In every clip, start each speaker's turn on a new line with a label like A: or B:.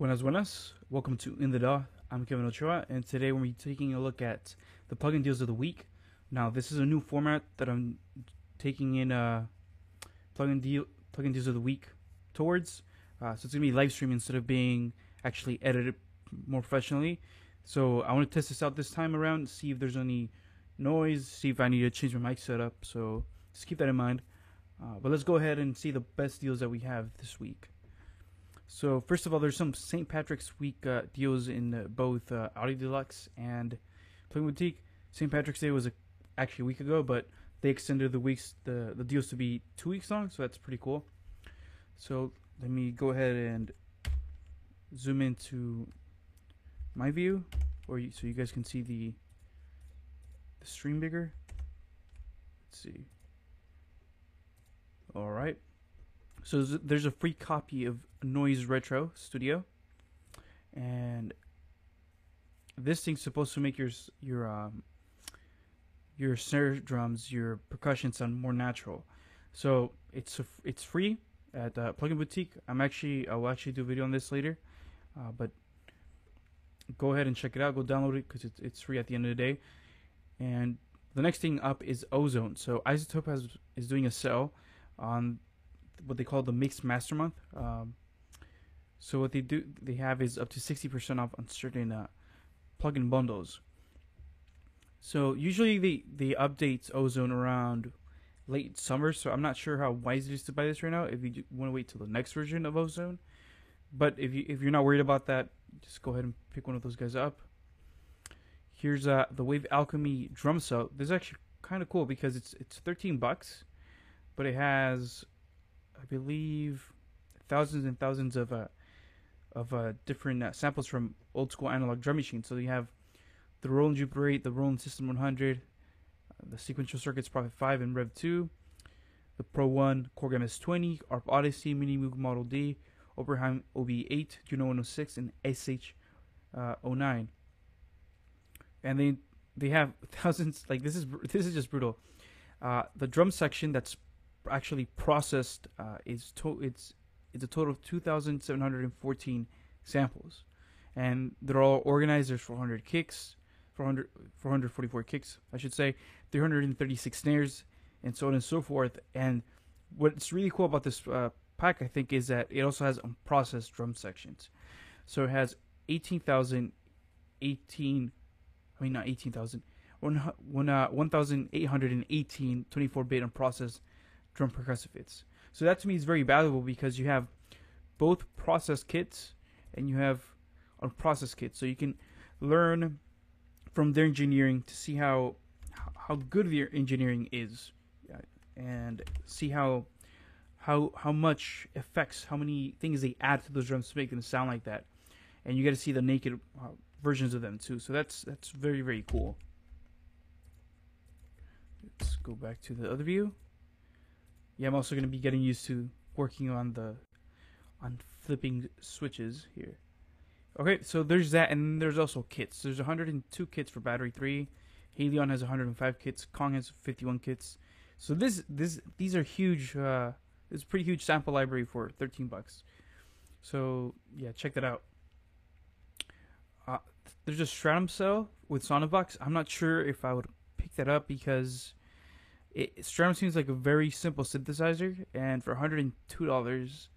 A: Buenas buenas, welcome to In the DAW. I'm Kevin Ochoa, and today we're going to be taking a look at the plugin deals of the week. Now, this is a new format that I'm taking in plugin deals of the week towards. So it's going to be live stream instead of being actually edited more professionally. So I want to test this out this time around, see if there's any noise, see if I need to change my mic setup. So just keep that in mind. But let's go ahead and see the best deals that we have this week. So first of all, there's some St. Patrick's Week deals in both Audio Deluxe and Plugin Boutique. St. Patrick's Day was actually a week ago, but they extended the deals to be 2 weeks long, so that's pretty cool. So let me go ahead and zoom into my view, so you guys can see the stream bigger. Let's see. All right. So there's a free copy of Noise Retro Studio, and this thing's supposed to make your snare drums, your percussion sound more natural. So it's free at Plugin Boutique. I'll actually do a video on this later, but go ahead and check it out. Go download it because it's free at the end of the day. And the next thing up is Ozone. So iZotope is doing a sale on what they call the Mixed Master Month. So what they have is up to 60% off on certain plugin bundles. So usually they update Ozone around late summer, so I'm not sure how wise it is to buy this right now if you want to wait till the next version of Ozone. But if you're not worried about that, just go ahead and pick one of those guys up. Here's the Wave Alchemy drum set. This is actually kind of cool because it's $13, but it has, I believe, thousands and thousands of different samples from old school analog drum machines. So you have the Roland Jupiter 8, the Roland System 100, the Sequential Circuits Prophet 5 and Rev 2, the Pro 1, Korg MS-20, ARP Odyssey, Mini Moog Model D, Oberheim OB8, Juno 106, and SH09. And they have thousands. Like this is just brutal. The drum section that's actually processed it's a total of 2,714 samples, and they're all organized. There's 444 kicks, I should say, 336 snares, and so on and so forth. And what's really cool about this pack, I think, is that it also has unprocessed drum sections. So it has 1,818 24-bit unprocessed drum percussive hits. So that to me is very valuable because you have both processed kits and you have unprocessed kits. So you can learn from their engineering to see how good their engineering is, and see how much effects, how many things they add to those drums to make them sound like that. And you get to see the naked versions of them too. So that's very, very cool. Let's go back to the other view. Yeah, I'm also going to be getting used to working on flipping switches here. Okay, so there's that, and there's also kits. There's 102 kits for Battery 3. Helion has 105 kits. Kong has 51 kits. So these are huge. It's a pretty huge sample library for $13. So yeah, check that out. There's a Stratum cell with Sonovox. I'm not sure if I would pick that up because Stratum seems like a very simple synthesizer, and for $102,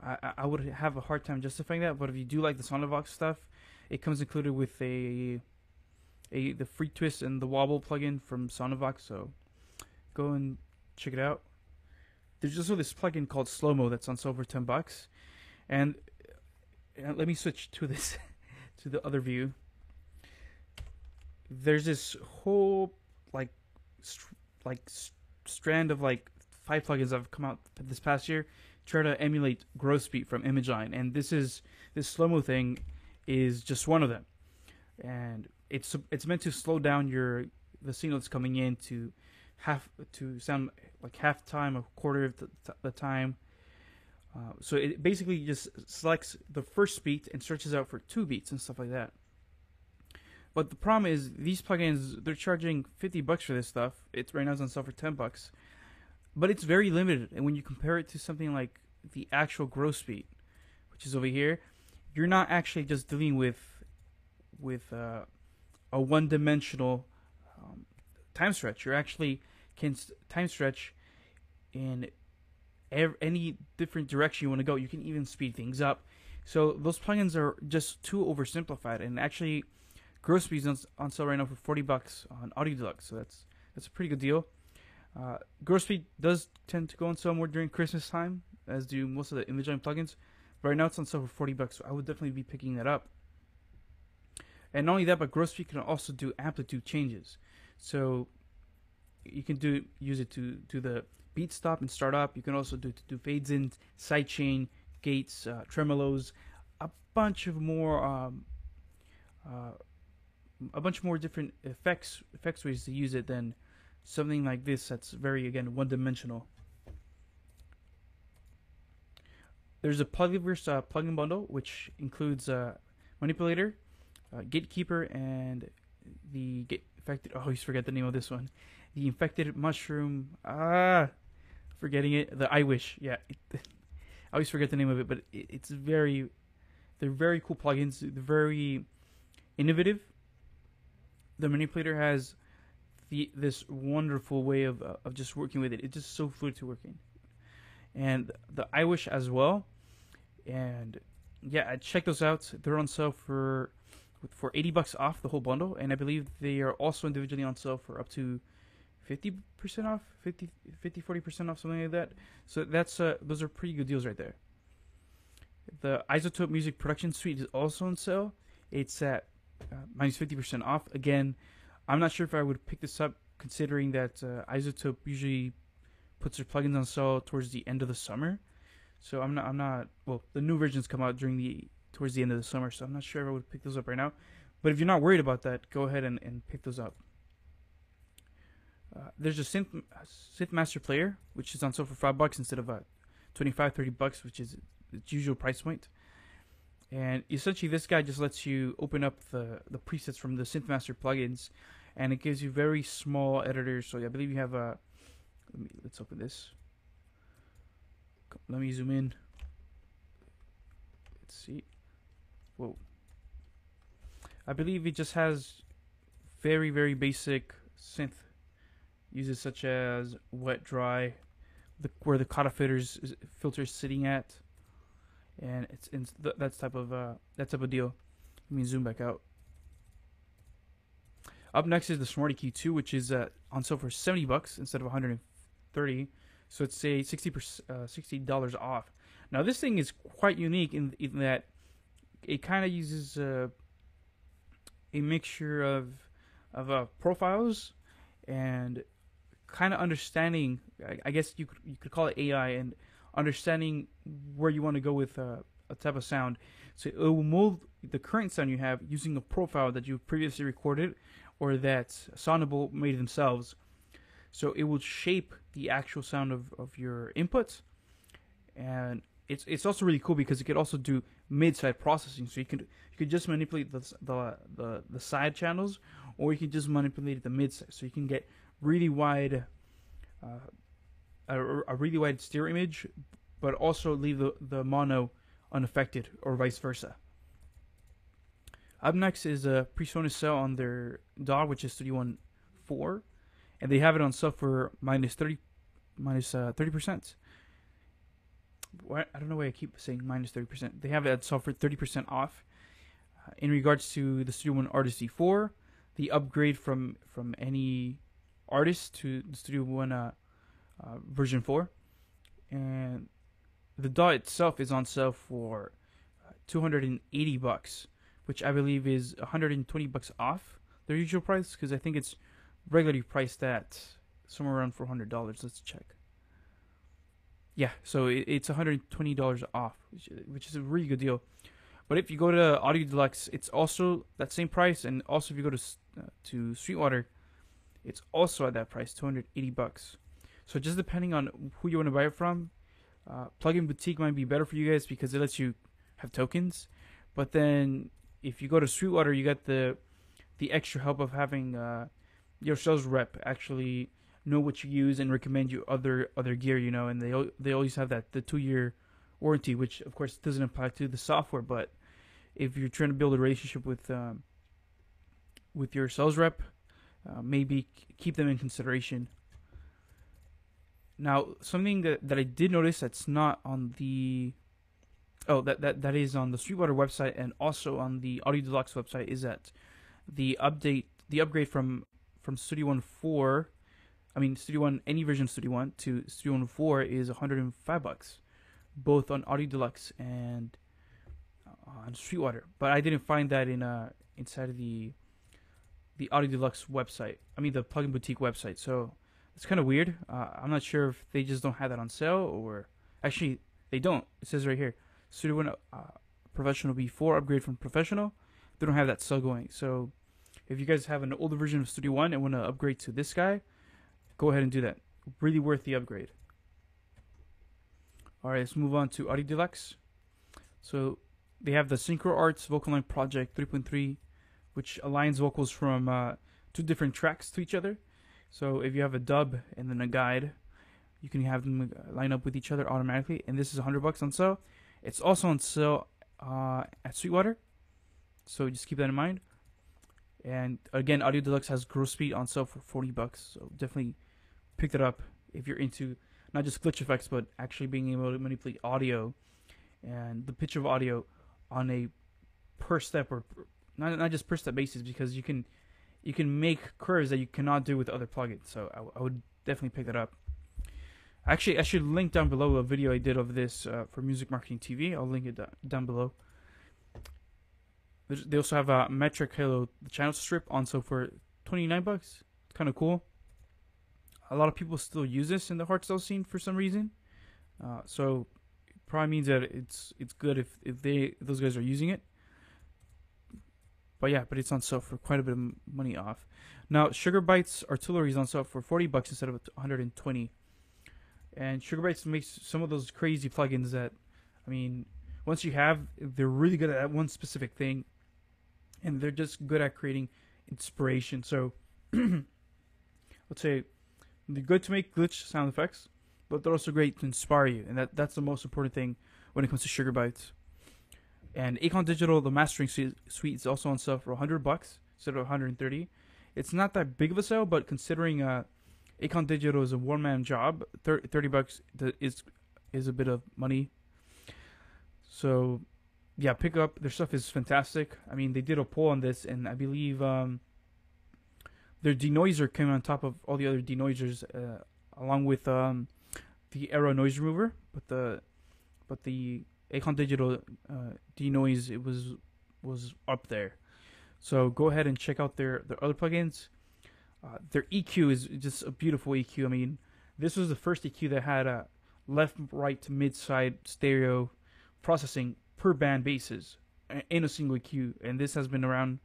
A: I would have a hard time justifying that. But if you do like the Sonovox stuff, it comes included with the Free Twist and the Wobble plugin from Sonovox. So go and check it out. There's also this plugin called Slow Mo that's on sale for $10. And let me switch to this to the other view. There's this whole strand of 5 plugins that have come out this past year try to emulate Growth Beat from ImageLine, and this slow-mo thing is just one of them. And it's meant to slow down the signal that's coming in to sound like half time, a quarter of the time. So it basically just selects the first beat and stretches out for 2 beats and stuff like that. But the problem is these plugins, they're charging $50 for this stuff. Right now it's on sale for $10, but it's very limited. And when you compare it to something like the actual Growth Beat, which is over here, you're not actually just dealing with a one-dimensional time stretch. You're actually can time stretch in any different direction you want to go. You can even speed things up. So those plugins are just too oversimplified. And actually, Grow Speed's on sale right now for $40 on Audio Deluxe. So that's a pretty good deal. Grow Speed does tend to go on sale more during Christmas time, as do most of the InVision plugins. But right now it's on sale for $40, so I would definitely be picking that up. And not only that, but Grow Speed can also do amplitude changes. So you can use it to do the beat stop and start up. You can also do fades in, sidechain, gates, tremolos, a bunch more different effects ways to use it than something like this that's very, again, one-dimensional. There's a Plugverse plugin bundle, which includes Manipulator, Gatekeeper, and the Infected. Oh, I always forget the name of this one. The Infected Mushroom. Forgetting it. The I Wish. Yeah, I always forget the name of it, but it's very. They're very cool plugins. They're very innovative. The Manipulator has this wonderful way of just working with it. It's just so fluid to working. And the I Wish as well. And yeah, check those out. They're on sale for $80 off the whole bundle, and I believe they are also individually on sale for up to 50% off, 40% off, something like that. So that's those are pretty good deals right there. The iZotope Music Production Suite is also on sale. It's at minus 50% off. Again, I'm not sure if I would pick this up, considering that iZotope usually puts their plugins on sale towards the end of the summer. So I'm not. Well, the new versions come out towards the end of the summer, so I'm not sure if I would pick those up right now. But if you're not worried about that, go ahead and pick those up. There's a Synth Master Player, which is on sale for $5 instead of $25-30, which is its usual price point. And essentially, this guy just lets you open up the presets from the Synth Master plugins, and it gives you very small editors. So I believe you have a. Let's open this. Let me zoom in. Let's see. Whoa. I believe it just has very, very basic synth uses, such as wet, dry, where the Kata filter is sitting at, and that type of deal. Let me zoom back out. Up next is the Smarty Key 2, which is on sale for $70 instead of $130. So it's a $60 off. Now this thing is quite unique in that it kind of uses a mixture of profiles and kind of understanding. I guess you could call it AI, and understanding where you want to go with a type of sound. So it will mold the current sound you have using a profile that you previously recorded or that Sonable made themselves. So it will shape the actual sound of your inputs, and it's also really cool because it could also do mid-side processing. So you could just manipulate the side channels, or you can just manipulate the mid-side. So you can get really wide, a really wide stereo image, but also leave the mono unaffected, or vice versa. Up next is a PreSonus sale on their DAW, which is Studio One 4. And they have it on sale for minus 30%. What? I don't know why I keep saying minus 30%. They have it on sale for 30% off. In regards to the Studio One Artist D4, the upgrade from any artist to the Studio One version 4, and the DAW itself is on sale for $280, which I believe is $120 off their usual price, because I think it's regularly priced at somewhere around $400. Let's check. Yeah, so it's $120 off, which is a really good deal. But if you go to Audio Deluxe, it's also that same price, and also if you go to Sweetwater, it's also at that price, $280. So just depending on who you want to buy it from, Plugin Boutique might be better for you guys because it lets you have tokens. But then if you go to Sweetwater, you got the extra help of having your sales rep actually know what you use and recommend you other gear, and they always have the 2-year warranty, which of course doesn't apply to the software, but if you're trying to build a relationship with your sales rep, maybe keep them in consideration. Now, something that I did notice that's not on the that is on the Sweetwater website and also on the Audio Deluxe website is that the upgrade from Studio One 4, Studio One, any version of Studio One to Studio One 4 is $105, both on Audio Deluxe and on Sweetwater. But I didn't find that inside of the Audio Deluxe website. The Plugin Boutique website. So it's kind of weird. I'm not sure if they just don't have that on sale, or actually they don't. It says right here, Studio One Professional V4 upgrade from Professional. They don't have that sale going. So if you guys have an older version of Studio One and want to upgrade to this guy, go ahead and do that. Really worth the upgrade. All right, let's move on to Audio Deluxe. So they have the Synchro Arts Vocal Line Project 3.3, which aligns vocals from 2 different tracks to each other. So if you have a dub and then a guide, you can have them line up with each other automatically. And this is $100 on sale. It's also on sale at Sweetwater, so just keep that in mind. And again, Audio Deluxe has Grow Speed on sale for $40, so definitely pick that up if you're into not just glitch effects, but actually being able to manipulate audio and the pitch of audio on a per step or not just per step basis, because you can make curves that you cannot do with other plugins. So I would definitely pick that up. Actually, I should link down below a video I did of this for Music Marketing TV. I'll link it down below. They also have a Metric Halo the channel strip on sale for $29. It's kind of cool. A lot of people still use this in the hardstyle scene for some reason. So it probably means that it's good if those guys are using it. But yeah, but it's on sale for quite a bit of money off. Now, Sugar Bytes Artillery is on sale for $40 instead of $120. And Sugar Bytes makes some of those crazy plugins that, once you have, they're really good at one specific thing, and they're just good at creating inspiration. So, let's say they're good to make glitch sound effects, but they're also great to inspire you, and that's the most important thing when it comes to Sugar Bytes. And Acon Digital, the mastering suite, is also on sale for $100 instead of $130. It's not that big of a sale, but considering Acon Digital is a one-man job, $30 is a bit of money. So, yeah, pick up. Their stuff is fantastic. They did a poll on this, and I believe their denoiser came on top of all the other denoisers, along with the Aero noise remover. But the Acon Digital denoise, it was up there. So go ahead and check out their other plugins. Their EQ is just a beautiful EQ. This was the first EQ that had a left, right, mid-side stereo processing per band basis in a single EQ, and this has been around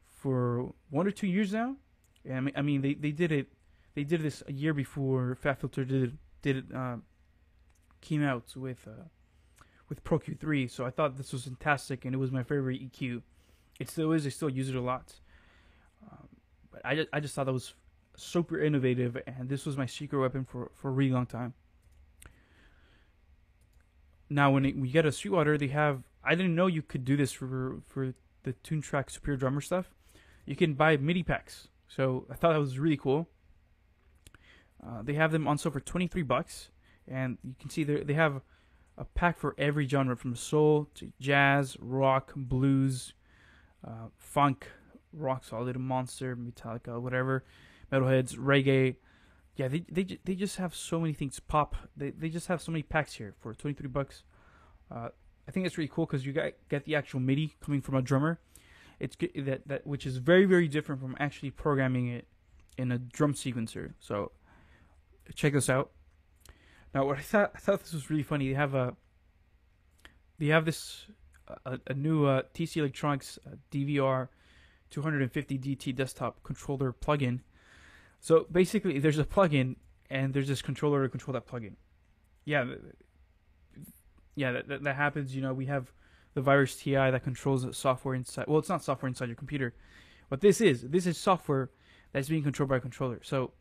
A: for 1 or 2 years now. And they did it. They did this a year before Fat Filter came out with Pro Q3. So I thought this was fantastic, and it was my favorite EQ. It still is. I still use it a lot. But I just thought that was super innovative, and this was my secret weapon for a really long time. Now, when we get a Sweetwater, they have, I didn't know you could do this for the Toontrack Superior Drummer stuff. You can buy MIDI packs, so I thought that was really cool. They have them on sale for $23, and you can see they have a pack for every genre, from soul to jazz, rock, blues, funk, rock solid, monster, Metallica, whatever, metalheads, reggae. Yeah, they just have so many things. Pop. They just have so many packs here for $23. I think it's really cool because you get the actual MIDI coming from a drummer. It's that which is very, very different from actually programming it in a drum sequencer. So check this out. Now, what I thought this was really funny. They have a new TC Electronics DVR 250 DT desktop controller plugin. So basically, there's a plugin and there's this controller to control that plugin. Yeah, that happens. We have the Virus TI that controls the software inside. Well, it's not software inside your computer. What this is software that's being controlled by a controller. So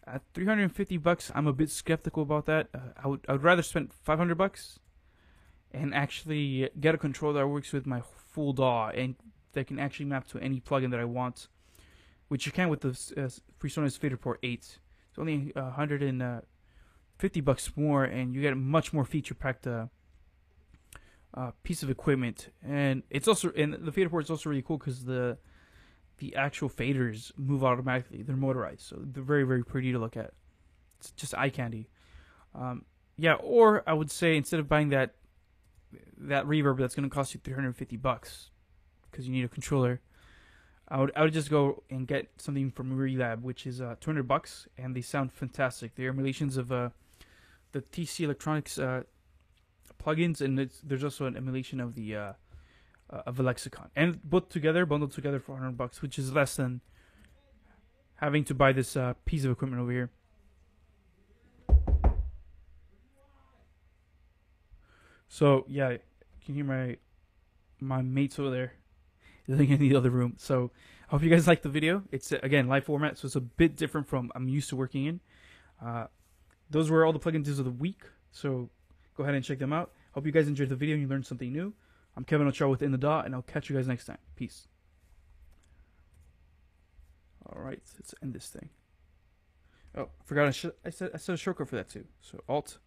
A: at $350, I'm a bit skeptical about that. I would rather spend $500 and actually get a controller that works with my full DAW and that can actually map to any plugin that I want, which you can with the PreSonus FaderPort 8. It's only $150 more, and you get a much more feature-packed piece of equipment. And it's also, and the FaderPort is also really cool because the actual faders move automatically. They're motorized, so they're very, very pretty to look at. It's just eye candy. Yeah, or I would say instead of buying that reverb that's going to cost you $350 because you need a controller, I would just go and get something from Relab, which is $200, and they sound fantastic. They're emulations of the TC Electronics plugins, and there's also an emulation of the of a lexicon, and both together, bundled together for $100, which is less than having to buy this piece of equipment over here. So yeah, you can hear my mates over there living in the other room. So I hope you guys like the video. It's again live format, so it's a bit different from I'm used to working in. Those were all the plugins of the week, so go ahead and check them out. Hope you guys enjoyed the video and you learned something new. I'm Kevin Ochoa with In the DAW, and I'll catch you guys next time. Peace. All right, let's end this thing. Oh, I forgot I said a shortcut for that too. So Alt